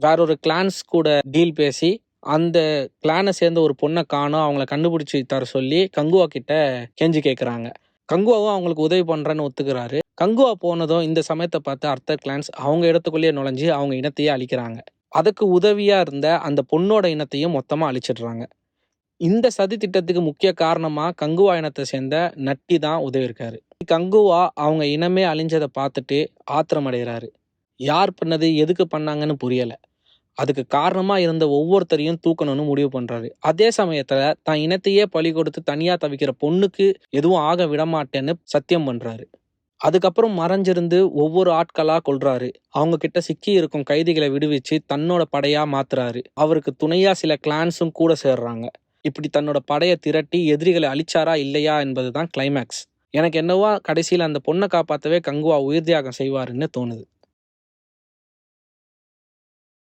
வேற ஒரு கிளான்ஸ் கூட டீல் பேசி, அந்த கிளான சேர்ந்த ஒரு பொண்ண காணோம். அவங்கள கண்டுபிடிச்சு தர சொல்லி கங்குவா கிட்ட கெஞ்சி கேட்குறாங்க. கங்குவாவும் அவங்களுக்கு உதவி பண்றேன்னு ஒத்துக்கிறாரு. கங்குவா போனதும் இந்த சமயத்த பார்த்து அர்த்தர் கிளான்ஸ் அவங்க இடத்துக்குள்ளேயே நுழைஞ்சு அவங்க இனத்தையே அழிக்கிறாங்க. அதுக்கு உதவியா இருந்த அந்த பொண்ணோட இனத்தையும் மொத்தமா அழிச்சிடுறாங்க. இந்த சதி திட்டத்துக்கு முக்கிய காரணமா கங்குவா இனத்த சேர்ந்த நட்டி தான் உதவியிருக்காரு. கங்குவா அவங்க இனமே அழிஞ்சத பார்த்துட்டு ஆத்திரமடைகிறாரு. யார் பண்ணது, எதுக்கு பண்ணாங்கன்னு புரியல. அதுக்கு காரணமா இருந்த ஒவ்வொருத்தரையும் தூக்கணும்னு முடிவு பண்றாரு. அதே சமயத்துல தன் இனத்தையே பலி கொடுத்து தனியா தவிக்கிற பொண்ணுக்கு எதுவும் ஆக விடமாட்டேன்னு சத்தியம் பண்றாரு. அதுக்கப்புறம் மறைஞ்சிருந்து ஒவ்வொரு ஆட்களா கொல்றாரு. அவங்க கிட்ட சிக்கி இருக்கும் கைதிகளை விடுவிச்சு தன்னோட படையா மாத்துறாரு. அவருக்கு துணையா சில கிளான்ஸும் கூட சேர்றாங்க. இப்படி தன்னோட படைய திரட்டி எதிரிகளை அழிச்சாரா இல்லையா என்பதுதான் கிளைமேக்ஸ். எனக்கு என்னவோ கடைசியில அந்த பொண்ணை காப்பாத்தவே கங்குவா உயிர் தியாகம் செய்வாருன்னு தோணுது.